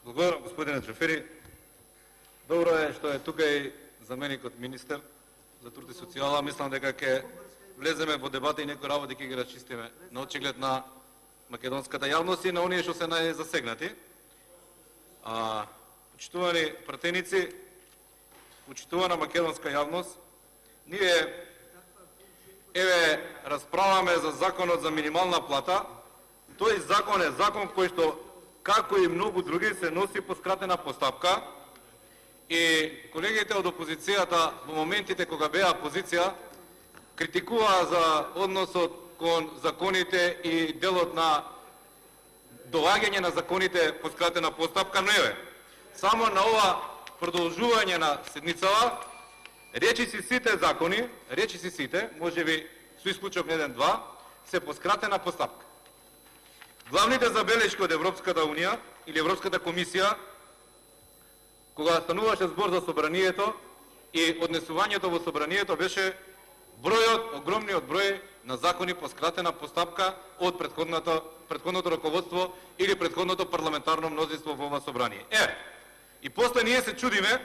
Благодарам, господине Джафери. Добро е што е тука и заменикот министер за труд и социјала. Мислам дека ќе влеземе во дебата и некои работи ќе ги расчистиме на очиглед на македонската јавност и на оние што се најзасегнати. Почитувани пратеници, почитувана македонска јавност, ние расправаме за законот за минимална плата. Тој закон е закон кој што, како и многу други, се носи по скратена постапка и колегите од опозицијата во моментите кога беа опозиција критикуваа за односот кон законите и делот на доаѓање на законите по скратена постапка, но само на ова продолжување на седницава, речиси сите закони, речиси сите, можеби со исклучок на еден-два, се по скратена постапка. Главните забелешки од Европската Унија или Европската комисија, кога стануваше збор за собранието и однесувањето во собранието, беше бројот, огромниот број на закони по скратена постапка од претходното раководство или претходното парламентарно мнозинство во ова собрание. И после ние се чудиме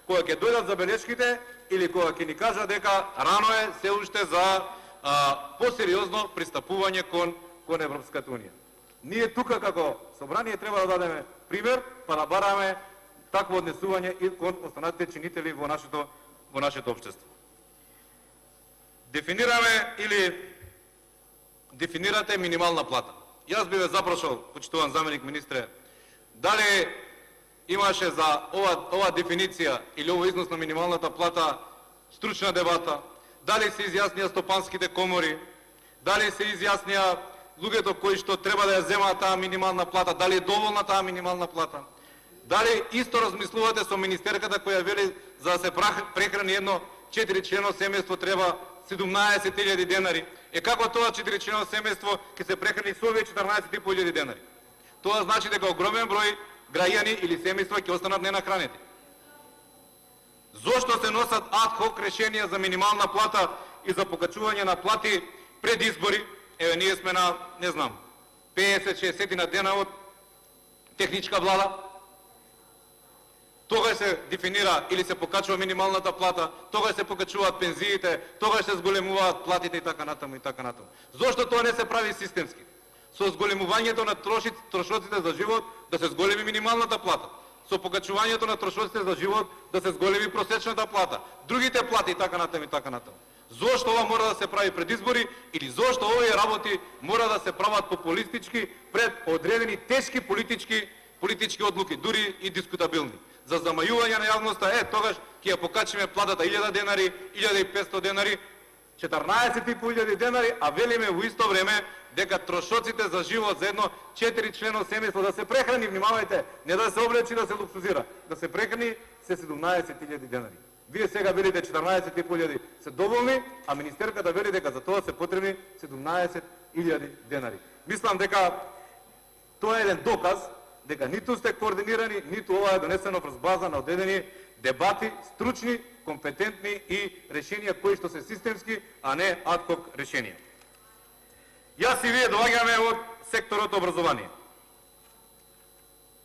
кога ќе дојдат забелешките или кога ќе ни кажат дека рано е се уште за посериозно пристапување кон Европската Унија. Ние тука како собрание треба да дадеме пример, па да бараме такво однесување и кон останатите чинители во нашето општество. Дефинирате минимална плата. Јас би ве запрашал, почитуван заменик министре, дали имаше за ова дефиниција или ово износ на минималната плата стручна дебата, дали се изјаснија стопанските комори, дали се изјаснија луѓето кои што треба да ја земаат таа минимална плата, дали е доволна таа минимална плата, дали исто размислувате со министерката која вели за да се прехрани едно 4-члено семејство треба 17.000 денари. Како тоа 4-члено семејство ќе се прехрани со овие 14.500 денари? Тоа значи дека огромен број граѓани или семејства ќе останат ненахранети. Зошто се носат ад хок решенија за минимална плата и за покачување на плати пред избори? Ние сме на, не знам, 50-60 на дена од техничка влада. Тогаш се дефинира или се покачува минималната плата, тогаш се покачуваат пензиите, тогаш се зголемуваат платите и така натаму и така натаму. Зошто тоа не се прави системски? Со зголемувањето на трошоците за живот да се зголеми минималната плата, со покачувањето на трошоците за живот да се зголеми просечната плата, другите плати и така натаму и така натаму. Зошто ова мора да се прави пред избори или зошто овие работи мора да се прават популистички пред одредени тешки политички одлуки, дури и дискутабилни? За замајување на јавноста, тогаш ќе ја покачиме платата 1000 денари, 1500 денари, 14.500 денари, а велиме во исто време дека трошоците за живот за едно 4-члено семејство да се прехрани, внимавајте, не да се облечи, да се луксузира, да се прехрани се 17.000 денари. Вие сега велите 14.500 се доволни, а министерката вели дека за тоа се потребни 17.000 денари. Мислам дека тоа е еден доказ дека ниту сте координирани, ниту ова е донесено врз база на одредени дебати, стручни, компетентни и решенија кои што се системски, а не ад хок решенија. Јас и вие доаѓаме од секторот образование.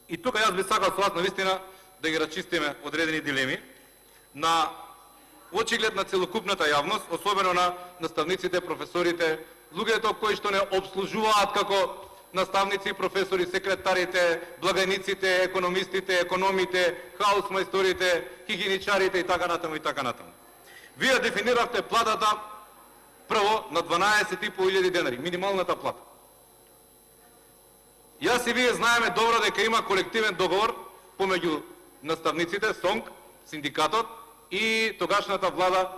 И тука јас би сакал со вас навистина да ги расчистиме одредени дилеми на очиглед на целокупната јавност, особено на наставниците, професорите, луѓето кои што не обслужуваат како наставници, професори, секретарите, благајниците, економистите, економите, хаусмајсторите, хигиеничарите и така натаму и така натаму. Вие дефиниравте платата прво на 12.500 денари, минималната плата. Јас и вие знаеме добро дека има колективен договор помеѓу наставниците, СОНК, синдикатот и тогашната влада,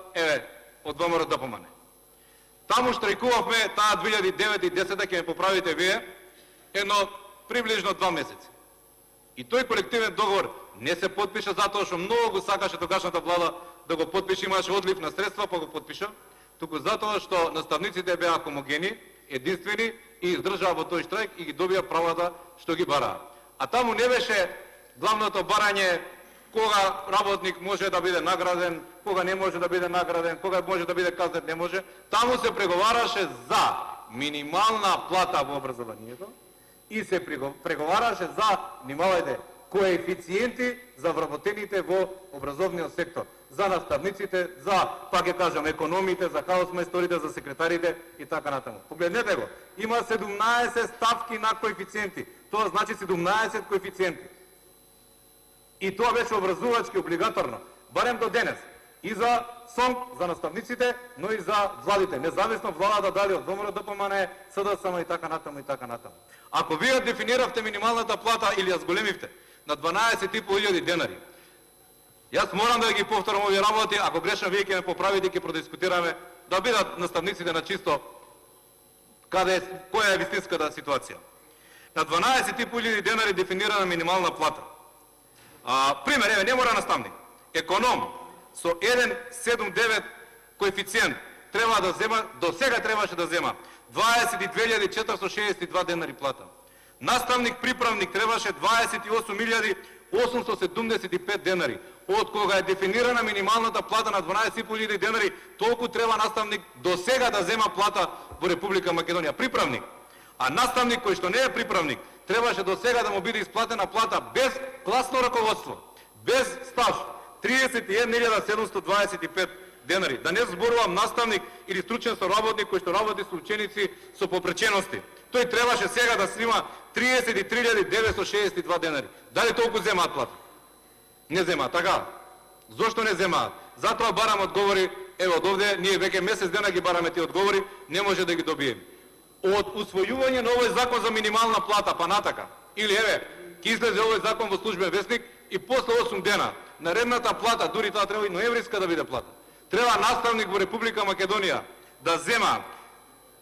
од ВМРО ДПМН. Таму штрајкувавме таа 2009 и 2010, ќе ме поправите вие, едно приближно 2 месеци. И тој колективен договор не се подпиша затоа што многу сакаше тогашната влада да го подпише, имаше одлив на средства па го подпиша, туку затоа што наставниците беа хомогени, единствени и издржаа во тој штрајк и ги добија правата што ги бараа. А таму не беше главното барање кога работник може да биде награден, кога не може да биде награден, кога може да биде казнет, не може. Таму се преговараше за минимална плата во образованието и се преговараше за, внимавајте, коефициенти за вработените во образовниот сектор, за наставниците, за, пак ќе кажам, економите, за хаусмајсторите, за секретарите и така натаму. Погледнете го, има 17 ставки на коефициенти, тоа значи 17 коефициенти. И тоа беше образувачки, облигаторно, барем до денес. И за СОНК, за наставниците, но и за владите. Независно владата дали од ВМРО, ДПМН, СДСМ и така натаму и така натаму. Ако вие дефиниравте минималната плата или ја зголемивте на 12.500 денари, јас морам да ги повторам овие работи, ако грешам вие ќе ме поправите, ќе продискутираме да бидат наставниците на чисто која е вистинската ситуација. На 12.500 денари дефинирана минимална плата. Пример, не мора наставник. Економ со 1,79 коефициент треба да зема, до сега требаше да зема 22.462 денари плата. Наставник приправник требаше 28.875 денари. Од кога е дефинирана минималната плата на 12.500 денари, толку треба наставник до сега да зема плата во Република Македонија. Приправник. А наставник кој што не е приправник, требаше до сега да му биде исплатена плата без класно раководство, без стаж, 31.725 денари. Да не зборувам наставник или стручен соработник кој што работи со ученици со попречености. Тој требаше сега да снима 33.962 денари. Дали толку земаат плата? Не земаат, така? Зошто не земаат? Затоа барам одговори, ево од овде, ние веќе месец дена ги бараме тие одговори, не може да ги добиеме. Од усвојување на овој закон за минимална плата, па натака, или еве, ќе излезе овој закон во службен вестник и после 8 дена, наредната плата, дури таа треба и ноемвриска да биде плата, треба наставник во Република Македонија да зема,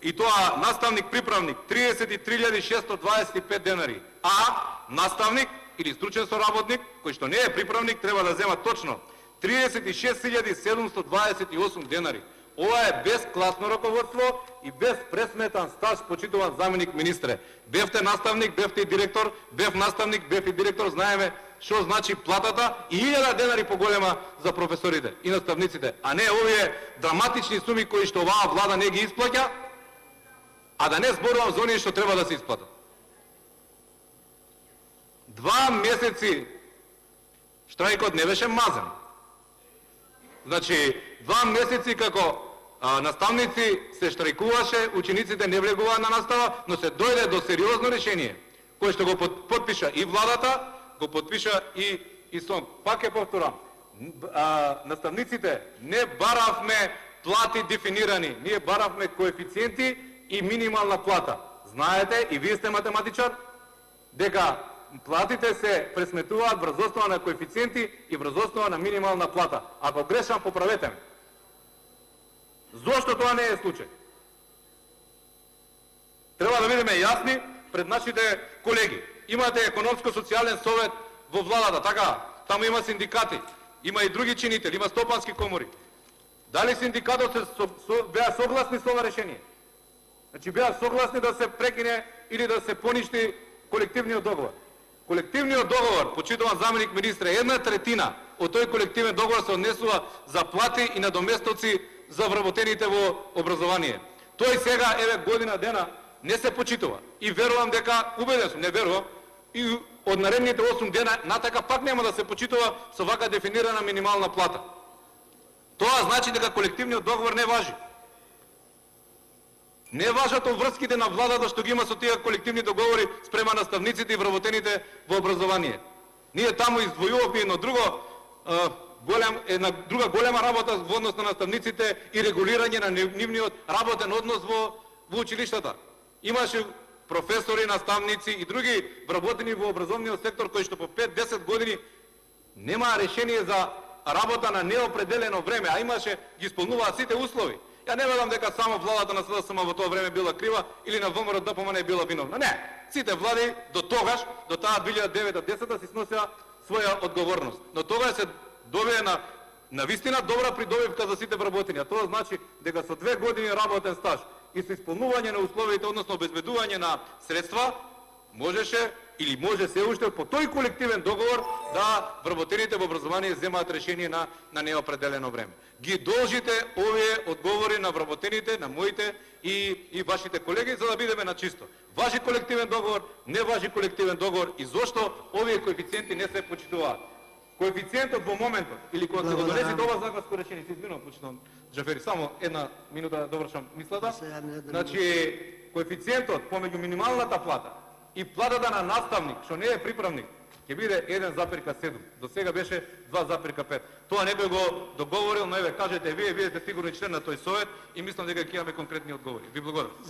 и тоа наставник приправник, 33.625 денари, а наставник или стручен соработник, кој што не е приправник, треба да зема точно 36.728 денари. Ова е без класно раководство и без пресметан стаж, почитуван заменик министре. Бевте наставник, бевте и директор, бев наставник, бев и директор, знаеме што значи платата и 1000 денари поголема за професорите и наставниците, а не овие драматични суми кои што оваа влада не ги исплаќа, а да не зборувам за оние што треба да се исплатат. 2 месеци штрајкот не беше мазен. Значи, 2 месеци како наставници се штрајкуваше, учениците не влегуваат на настава, но се дојде до сериозно решение, кое што го подпиша и владата, го подпиша и СОНК. Пак ќе повторам, наставниците не баравме плати дефинирани, ние баравме коефициенти и минимална плата. Знаете, и вие сте математичар, дека платите се пресметуваат врз основа на коефициенти и врз основа на минимална плата. Ако грешам, поправете ме. Зошто тоа не е случај? Треба да бидеме јасни пред нашите колеги. Имате економско-социјален совет во владата, така? Таму има синдикати, има и други чинители, има стопански комори. Дали синдикатот беа согласни со ова решение? Значи беа согласни да се прекине или да се поништи колективниот договор. Колективниот договор, почитуван заменик министре, 1/3 од тој колективен договор се однесува за плати и надоместоци за вработените во образование. Тој сега, еве, година дена не се почитува. И верувам дека, убеден сум, не верувам, и од наредните 8 дена натака пак нема да се почитува со вака дефинирана минимална плата. Тоа значи дека колективниот договор не важи. Не важат обврските на владата што ги има со тие колективни договори спрема наставниците и вработените во образование. Ние таму издвојувавме една друга голема работа во однос на наставниците и регулирање на нивниот работен однос во училиштата. Имаше професори, наставници и други вработени во образовниот сектор кои што по 5-10 години немаа решение за работа на неопределено време, а имаше, ги исполнуваат сите услови. Ја не ведам дека само владата на СДСМ во тоа време била крива или на ВМРО ДПМН била виновна. Не, сите влади до тогаш, до таа 2009-10 си сносеа своја одговорност. Но тогаш се добие на вистина добра придобивка за сите вработени. А тоа значи дека со 2 години работен стаж и со исполнување на условите, односно обезбедување на средства, можеше или може се уште по тој колективен договор да вработените во образование земаат решение на неопределено време. Ги должите овие одговори на вработените, на моите и вашите колеги, за да бидеме на чисто. Важи колективен договор, не важи колективен договор и зошто овие коефициенти не се почитуваат. Коефициентот во моментот, или кога се го донесете ова законско решение, се извинувам, почитувам Джафери, само една минута да довршам мислата. Значи, коефициентот помеѓу минималната плата и платата на наставник, што не е приправник, ќе биде 1,7. До сега беше 2,5. Тоа некој го договорил, но еве кажете вие сте сигурно член на тој совет и мислам дека ќе имаме конкретни одговори. Ви благодарам.